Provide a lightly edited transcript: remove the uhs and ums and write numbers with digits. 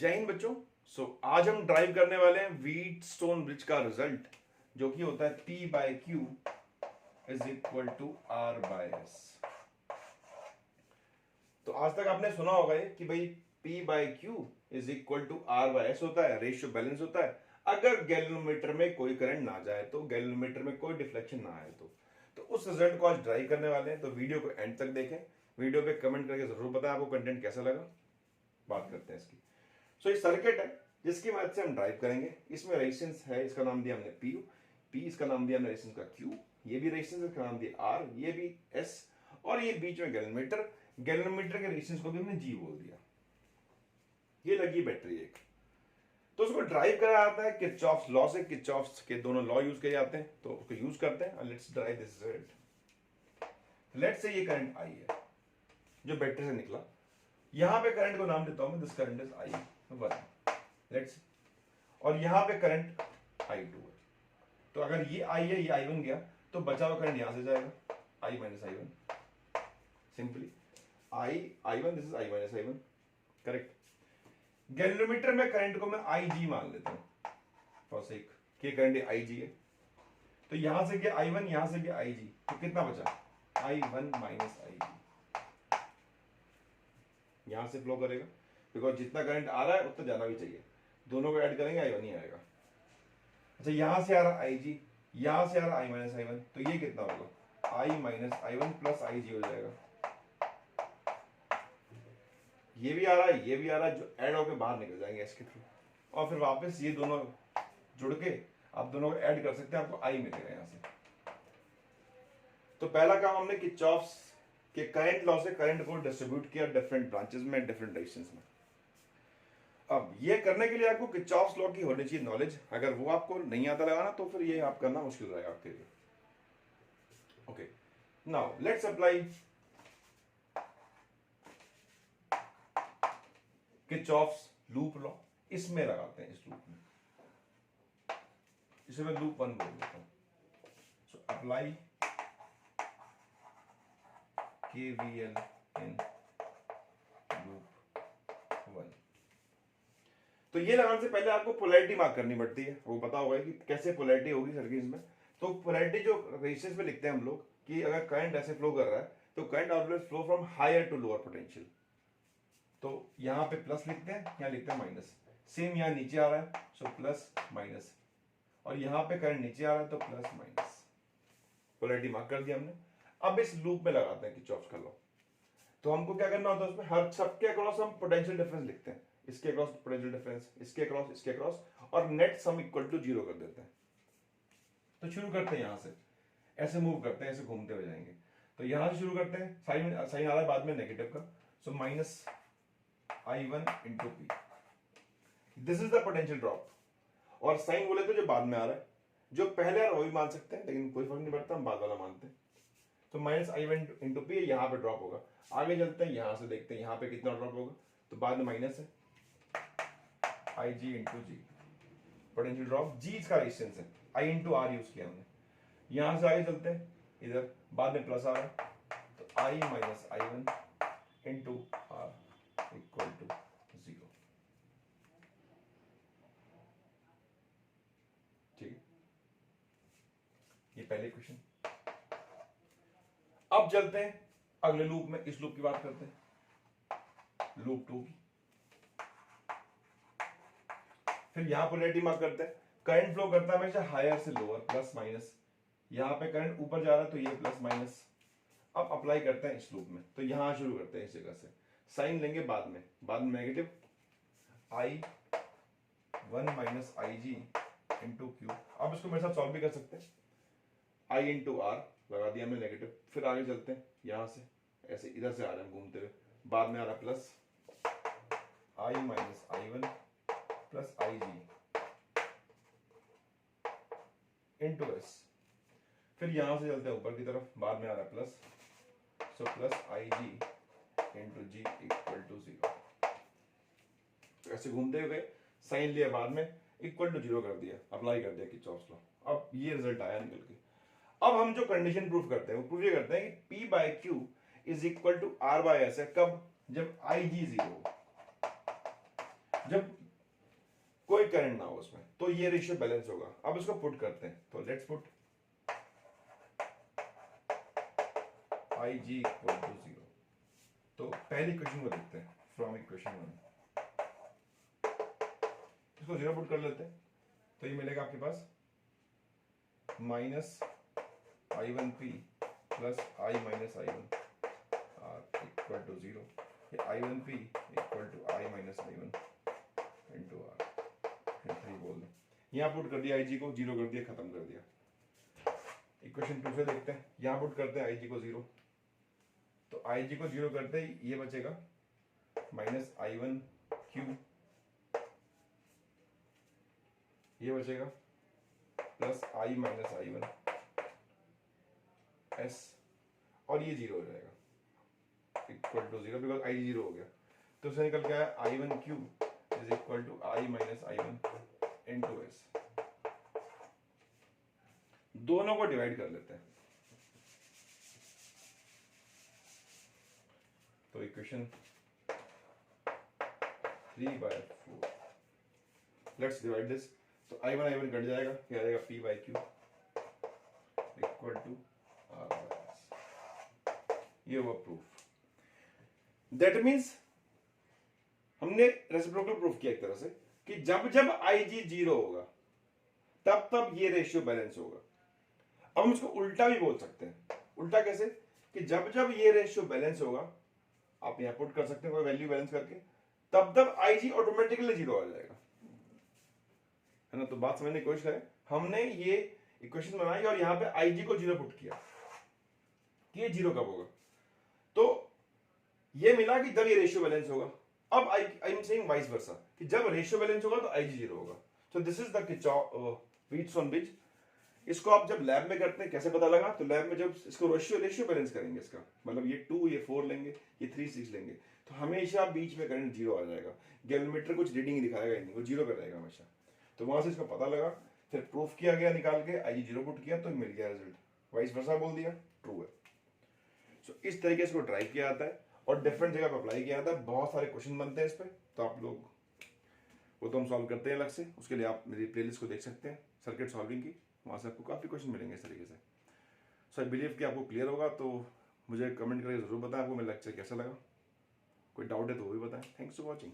जय हिंद बच्चों। आज हम ड्राइव करने वाले हैं व्हीटस्टोन ब्रिज का रिजल्ट, जो कि होता है P by Q is equal to R by S। तो आज तक आपने सुना होगा ये कि भाई P by Q is equal to R by S होता है, रेशियो बैलेंस होता है अगर गैल्वेनोमीटर में कोई करंट ना जाए, तो गैल्वेनोमीटर में कोई डिफ्लेक्शन ना आए। तो उस रिजल्ट को आज ड्राइव करने वाले हैं। तो वीडियो को एंड तक देखें, वीडियो पे कमेंट करके जरूर बताएं आपको कंटेंट कैसा लगा। बात करते हैं इसकी। ये सर्किट है जिसकी मदद से हम ड्राइव करेंगे। इसमें रेजिस्टेंस है, इसका नाम दिया हमने PU, P इसका नाम दिया हमने रेजिस्टेंस का Q, ये भी रेजिस्टेंस इसका नाम दिया R, ये भी S, और ये बीच में गैल्वेनोमीटर। गैल्वेनोमीटर के रेजिस्टेंस को भी हमने G बोल दिया। ये लगी बैटरी एक। तो उसको ड्राइव करा जाता है किरचॉफ्स लॉ से। किरचॉफ्स के दोनों लॉ यूज किए जाते हैं, तो उसको यूज करते हैं। Let's drive this circuit. Let's say ये करंट I है जो बैटरी से निकला। यहां पे करंट को नाम देता हूं मैं, this current is I1। Let's, और यहां पे करंट I2 है। तो अगर ये I है, ये I1 गया, तो बचा हुआ करंट यहां से जाएगा I minus I1। Simply I1, this is I minus I1, correct. Galvanometer में करंट को मैं IG मान लेता हूं फॉर सेक कि करंट IG है। तो यहां से गया I1, यहां से गया IG, तो कितना बचा I1 माइनस IG। यहां से फ्लो करेगा बिकॉज जितना करंट आ रहा है उतना जाना भी चाहिए। दोनों को ऐड करेंगे I1 ही आएगा। अच्छा, यहां से आ रहा IG, यहां से आ रहा I माइनस I1, तो ये कितना होगा I minus I1 plus IG हो जाएगा। ये भी आ रहा है, ये भी आ रहा है, जो ऐड होकर बाहर निकल जाएंगे इसके थ्रू, और फिर वापस ये दोनों जुड़ के आप दोनों को ऐड कर सकते हैं, आपको I मिलेगा यहां से। तो पहला काम हमने किरचॉफ्स के करंट लॉ से करंट को डिस्ट्रीब्यूट किया डिफरेंट ब्रांचेस में, डिफरेंट रेजिस्टेंस में। अब ये करने के लिए आपको किरचॉफ्स लॉ की होनी चाहिए नॉलेज। अगर वो आपको नहीं आता लगाना तो फिर ये आप करना मुश्किल रहेगा आपके लिए। Okay, now let's apply Kirchhoff's loop law. इसमें लगाते हैं, इस लूप में, इसे मैं लूप 1 बोल देता हूं। So apply KVL in loop 1। तो ये लगाने से पहले आपको पोलैरिटी मार्क करनी पड़ती है। वो पता होगा कि कैसे पोलैरिटी होगी सर्किट में। तो पोलैरिटी जो रेजिस्टेंस में लिखते हैं हम लोग कि अगर करंट ऐसे फ्लो कर रहा है तो current always flow from higher to lower potential. तो यहां पे प्लस लिखते हैं, यहां लिखते हैं माइनस। सेम यहां नीचे आ रहा है, सो प्लस माइनस, और यहां पे करंट नीचे आ रहा है तो प्लस माइनस। पोलैरिटी मार्क कर दिया हमने। अब इस लूप में लगाते हैं किरचॉफ्स का लॉ। तो हमको क्या करना होता है उसमें, हर सबके अक्रॉस हम पोटेंशियल डिफरेंस लिखते हैं। इसके अक्रॉस पोटेंशियल डिफरेंस, इसके अक्रॉस, इसके अक्रॉस, और नेट सम इक्वल टू 0 कर देते हैं। तो शुरू करते हैं यहां से, ऐसे मूव करते हैं, ऐसे घूमते हुए जाएंगे। तो यहां से शुरू करते हैं, साइन आ रहा है बाद में नेगेटिव का, so minus I1 into P, this is the potential drop. और साइन बोले तो जो बाद में आ रहा है, जो पहले आ रहा है वो भी मान सकते हैं, लेकिन कोई फर्क नहीं पड़ता, हम बाद वाला मानते हैं। तो माइनस I1 इंटू P यहां पे ड्रॉप होगा। आगे चलते हैं, यहां से देखते हैं यहां पे कितना ड्रॉप होगा। तो बाद में माइनस है IG into G, potential drop. G इसका रेजिस्टेंस है, I इंटू R यूज किया हमने। यहां से आगे चलते हैं, इधर बाद में प्लस आ रहा है, तो I minus I1 into R equal to 0। ठीक है, ये पहले क्वेश्चन। अब चलते हैं अगले लूप में, इस लूप की बात करते हैं, लूप 2 की। फिर यहां पोलैरिटी मार्क करते हैं। करंट फ्लो करता है हमेशा हायर से लोअर, प्लस माइनस। यहां पे करंट ऊपर जा रहा है तो ये प्लस माइनस। अब अप्लाई करते हैं इस लूप में। तो यहां शुरू करते हैं इस जगह से, साइन लेंगे बाद में negative I1 minus IG into Q। अब इसको मेरे साथ सॉल्व भी कर सकते हैं। I इंटू R लगा दिया हमने नेगेटिव। फिर आगे चलते हैं, यहां से ऐसे इधर से आ रहे हैं घूमते हुए, बाद में आ रहा plus I minus I1 plus IG into S। फिर यहां से चलते हैं ऊपर की तरफ, बाद में आ रहा plus, so plus IG into G equal to 0। ऐसे घूमते हुए साइन लिया, बाद में इक्वल टू 0 कर दिया, अप्लाई कर दिया किरचॉफ्स लॉ। अब ये रिजल्ट आया निकल के। अब हम जो कंडीशन प्रूफ करते हैं वो प्रूफ ये करते हैं कि P by Q is equal to R by S है। कब? जब IG 0 हो। जब कोई करंट ना हो उसमें, तो ये रेशियो बैलेंस होगा। अब इसको पुट करते हैं, तो let's put IG equal to 0। तो पहली इक्वेशन को देखते हैं, फ्रॉम इक्वेशन 1 इसको 0 पुट कर लेते हैं, तो ये मिलेगा आपके पास minus I1P plus I minus I1 R equal to 0। ये I1P equal to I minus I1 into R, three बोल दें। यहाँ पुट कर दिया IG को 0 कर दिया, खत्म कर दिया। इक्वेशन 2 से देखते हैं, यहाँ पुट करते हैं IG को 0, तो IG को 0 करते ही ये बचेगा माइनस I1Q, ये बचेगा plus I minus I1 S, और ये 0 हो जाएगा इक्वल टू 0, बिकॉज IG 0 हो गया। तो इससे निकल के आया I1Q is equal to I minus I1 into S। दोनों को डिवाइड कर लेते हैं, तो इक्वेशन 3/4, लेट्स डिवाइड दिस। तो I1 कट जाएगा, क्या आ जाएगा P/Q इक्वल टू R/S। ये हुआ प्रूफ। दैट मीन्स हमने रेसिप्रोकल प्रूफ किया एक तरह से कि जब जब IG 0 होगा तब तब ये रेशियो बैलेंस होगा। अब हम इसको उल्टा भी बोल सकते हैं। उल्टा कैसे? कि जब जब ये रेशियो बैलेंस होगा, आप यहां पुट कर सकते हैं कोई वैल्यू बैलेंस करके, तब तब IG ऑटोमेटिकली 0 आ जाएगा, है ना। तो बात समझने की कोशिश करें, हमने ये इक्वेशन बनाई और यहां पे IG को 0 पुट किया कि ये 0 कब होगा, तो ये मिला कि जब ये रेशियो बैलेंस होगा। अब I am saying vice versa कि जब रेशियो बैलेंस होगा तो IG 0 होगा। So this is the weeds on bridge. इसको आप जब लैब में करते हैं कैसे पता लगा? तो लैब में जब इसको रेशियो बैलेंस करेंगे, इसका मतलब ये 2 ये 4 लेंगे, ये 3 6 लेंगे, तो हमेशा बीच में करंट 0 आ जाएगा। गैल्वेमीटर कुछ रीडिंग दिखाएगा ही नहीं, वो 0 पे रहेगा हमेशा। तो वहां से इसको पता लगा, फिर प्रूफ किया गया, निकाल के IG 0 पुट किया तो मिल गया रिजल्ट। वाइस वर्सा बोल दिया, ट्रू है। सो इस तरीके से इसको ट्राई किया जाता है और डिफरेंट जगह पर अप्लाई किया जाता है। बहुत सारे क्वेश्चन बनते हैं इस पर, तो आप लोग वो तो हम सॉल्व करते हैं अलग से, उसके लिए आप मेरी प्लेलिस्ट को देख सकते हैं सर्किट सॉल्विंग की, वहाँ से आपको काफ़ी क्वेश्चन मिलेंगे इस तरीके से। सो आई बिलीव कि आपको क्लियर होगा, तो मुझे कमेंट करके ज़रूर बताएं आपको मेरा लेक्चर कैसा लगा। कोई डाउट है तो वो भी बताएं। Thanks for watching.